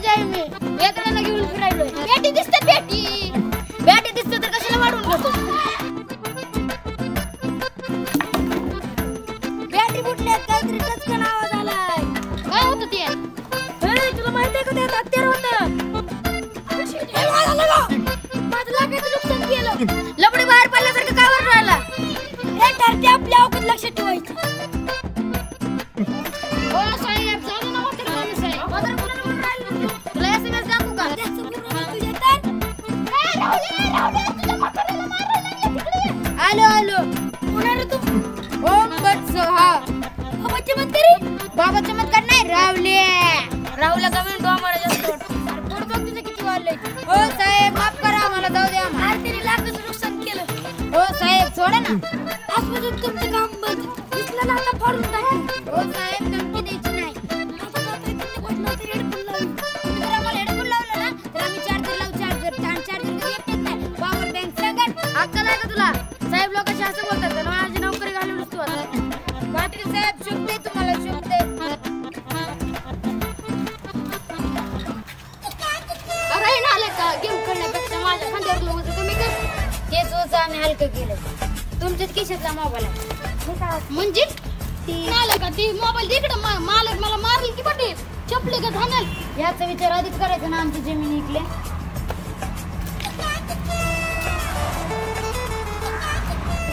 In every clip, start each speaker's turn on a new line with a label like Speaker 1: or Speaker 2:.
Speaker 1: पाहिजे आहे मी वेतनाला घेऊन फिरायलोय. बेटी दिसते बेटी बेटी दिसते तर कशाला वाढून घेतो. बेटी कुठल्या काहीतरी टचकन आवाज आलाय. काय होतं ते? तुला माहिती आहे का ते हत्यार होतं. माझं लागायचं नुकसान केलं. लपडी बाहेर पडल्यासारखं काय वर राहिला. हे ठरते आपल्या अवकात लक्ष ठेवायचं. हो साहेब झालं ना होतं माणूस आहे. बाजार कुणाला म्हणून राहिलं तुला एसएमएस टाकू का? तुझ्या तर तुझ्या म्हाताऱ्याला मारायला तिकडे. आलो कुणाला तू? ओम बट हा बाबाची म्हातारी. बाबा चमत्कार नाही राहुल्या कमी डोमारा जास्त पोट बघ तुझं किती वाढलंय. हो साहेब माफ करा आम्हाला जाऊ द्या. आरतीने लाखाचं नुकसान केलं. हो साहेब सोडा ना. आजपासून तुमचं काम बंद. दिसलं ना आता फाडून टाकू. हो साहेब धमकी द्यायची नाही. आता जातोय तुम्ही कोणाला तरी हेडफोन लावून. तुम्ही जर आम्हाला हेडफोन लावला ना तर आम्ही चार्जर लावू. चार्जर कधी येत नाही. पॉवर बँक सगळं अक्कल आहे का तुला? साहेब लोकांशी असं बोलतात का? माझी नोकरी घालूनच तू आता. पाटील साहेब शुभते तुम्हाला शुभते. गेम खेळण्यापेक्षा माझ्या खांद्यावर लोक तुम्ही तेच ओझं आम्ही हलकं केलं. तुमच्याच खिशातला मोबाईल आहे म्हणजे का ती मोबाईल तिकडं मालक मला मारल की पटे चपले का घाल. याचा विचार आधीच करायचा ना. आमची जमीन इकले.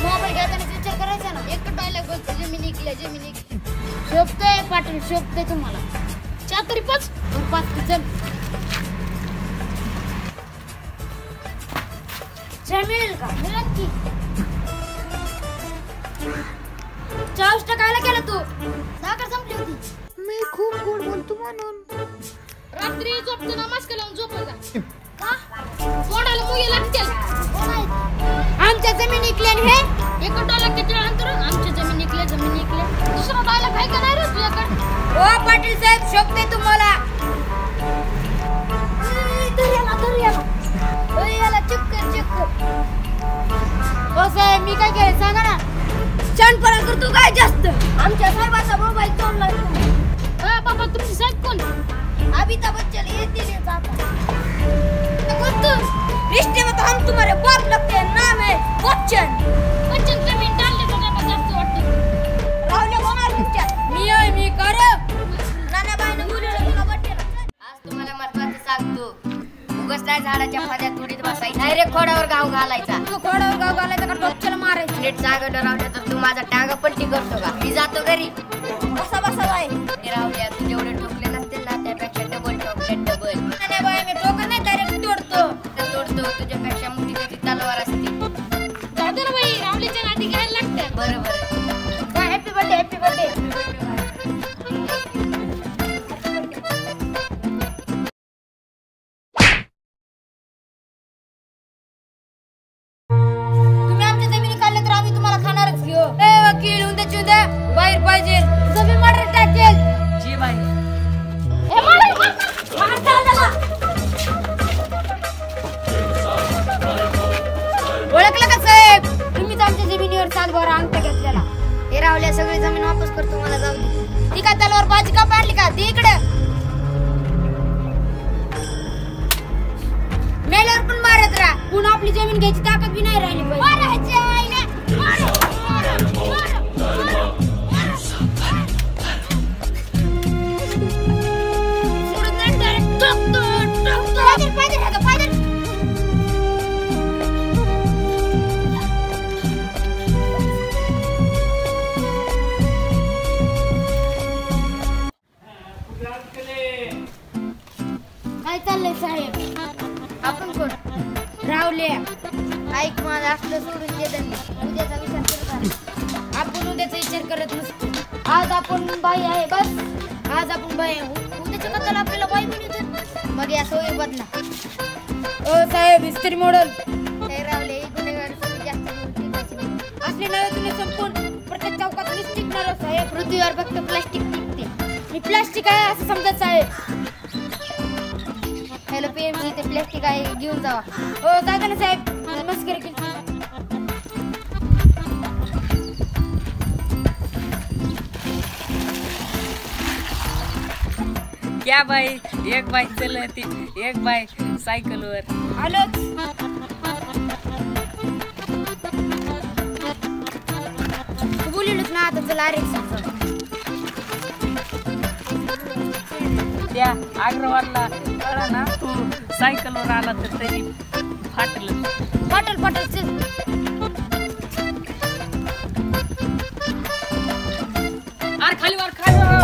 Speaker 1: मोबाईल घेतानाच विचार करायचा ना. एक डायलॉग बोलतो जमीन इकले. शोभतोय पाटील शोभतोय तुम्हाला. 4 तरी 5 चल मिळेल का? मिळेल की. 40 टाकायला केलं तू. साखर संपली होती.
Speaker 2: मी खूप गोड बोलतो म्हणून.
Speaker 1: रात्री झोपताना मास्क लावून झोपायचा का? तोंडाला मुंगी लागतील. आमच्या जमीन इकल्या हे एक डायलॉग किती अंतर. आमच्या जमीन इकल्या दुसरा डायलॉग आहे का नाही रे तुझ्याकडे? हो पाटील साहेब शोभते तुम्हाला. हो साहेब मी काय केलं सांगा ना. छानपणा करतो काय जास्त. आमच्या साहेबाचा मोबाईल तोडला. बाबा तुमची साहेब कोण? अमिताभ बच्चन येतील रिश्ते में तो हम तुम्हारे बाप लगते हैं. नाम है बच्चन. बच्चन तुम्ही डालले तर जास्त वाटते. राहुल्या होणार तुमच्या. मी कर नानाबाईने बोलवलं तुला बट्टेला. आज तुम्हाला महत्त्वाचं सांगतो. उगसल्या झाडाच्या फाद्यात थोडीत बसायचं. डायरेक्ट खोडावर गाव घालायचा. तू खोडावर गाव घालायचा का डोक्याला मारायचं? नीट सांगत राहुल्या तर तू माझा टांग पट्टी करतो का? मी जातो घरी. बसा बाय. राहुल्या तू जेवढे ठोकले नसतील ना त्यापेक्षा डबल ठोकले डबल. नाही बाय मी ठोकत नाही डायरेक्ट तोडतो. तुझ्यापेक्षा मोठी त्याची तलवार असते. जाऊ दे ना बाई राहुलीच्या नादी घ्यायला लागतं. बरोबर. काय हॅपी बर्थडे. वकील उद्या बाहेर पाहिजे. जमीन मर्डर टाकेल. जी बाई. ओळखलं का साहेब? तुम्हीच आमच्या जमिनीवर सातबारा अंक घेतलेला. हे राहुल्या सगळी जमीन वापस करतो. मला जाऊ दे. ती काय तलवार बाजी का पाडली का? ती इकडे मेल्यावर पण मारत राहा. पुन्हा आपली जमीन घ्यायची ताकद बी नाही राहिली पाहिजे. काय चाललंय साहेब? आपण कोण? राहुल्या. ऐक माझा असलं सोडून दे. उद्याचा विचार करत. आपण उद्याचा विचार करत नसतो. आज आपण बाई आहे बस. आज आपण बाई आहे. उद्याच्या कथाला आपल्याला बाई मिळते. मग या सोयी बदला. ओ साहेब इस्त्री मॉडेल. हे राहुले गुन्हेगार जास्त असले नव्हे तुम्ही संपून प्रत्येक चौकात टिकणार साहेब. पृथ्वीवर फक्त प्लास्टिक टिकते. मी प्लास्टिक आहे असं समजत साहेब. हॅलो पीएमजी ते प्लास्टिक आहे घेऊन जावा. हो जागा ना साहेब. मस्करी केली.
Speaker 3: क्या बाई एक बाई चलती एक बाई सायकलवर
Speaker 1: आलो तू बोललीस ना आता चला रे
Speaker 3: त्या अग्रवालला कळा ना तू सायकलवर आला तर तरी फाटलं
Speaker 1: पटल पटल चल
Speaker 3: अरे खालीवर खालीवर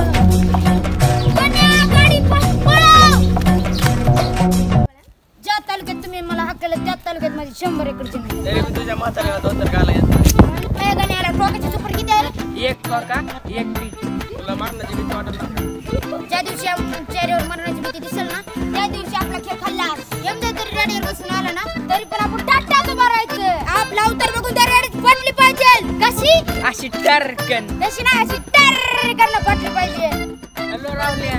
Speaker 1: ज्या तालुक्यात तुम्ही मला हक्कलं त्या तालुक्यात माझी 100 एकर जमीन
Speaker 3: तरी मी तुझ्या म्हाताऱ्याला धोतर घालायचं
Speaker 1: माझ्या गाण्याला टोकाची सुपर किती आहे
Speaker 3: एक का एक पीठ तुला मारण्याची भीती वाटत नाही
Speaker 1: ज्या दिवशी चेहऱ्यावर मरणाची भीती दिसेल ना त्या दिवशी आपला खेळ खाल्लास एमजे तरी रेडीवर बसून आला ना तरी पण आपण टाटाच उभा राहायचं आपला उतर बघून त्या रेडीत पडली पाहिजे कशी
Speaker 3: अशी टर्कन
Speaker 1: तशी नाही अशी टर्रकन पडली पाहिजे
Speaker 3: हॅलो रावल्या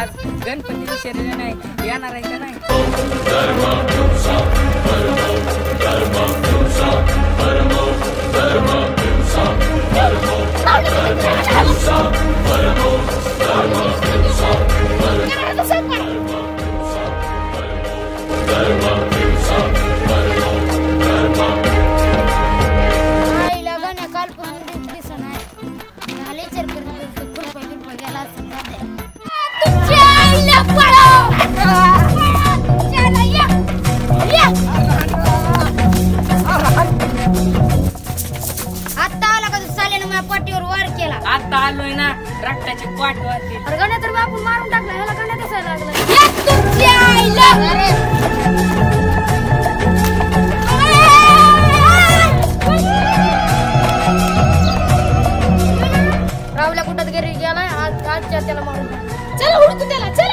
Speaker 3: आज गणपती विसर्जन आहे येणार आहे का नाही
Speaker 1: आईला गाण्या कालपासून दिसत नाही झाले चर कृपा गेला असं तुमच्या आईला पळव चला या आता आला का तू साल्यानं माझ्या पाठीवर वार केला
Speaker 3: आता आलोय ना रक्ताची पाठ वाजली
Speaker 1: अरे गाण्या तर बापून मारून टाकला ह्याला गाण्या कसा लागला तुमच्या आईला रावला कुठं घरी गेलाय आजच्या त्याला मारून चल उडतो त्याला चल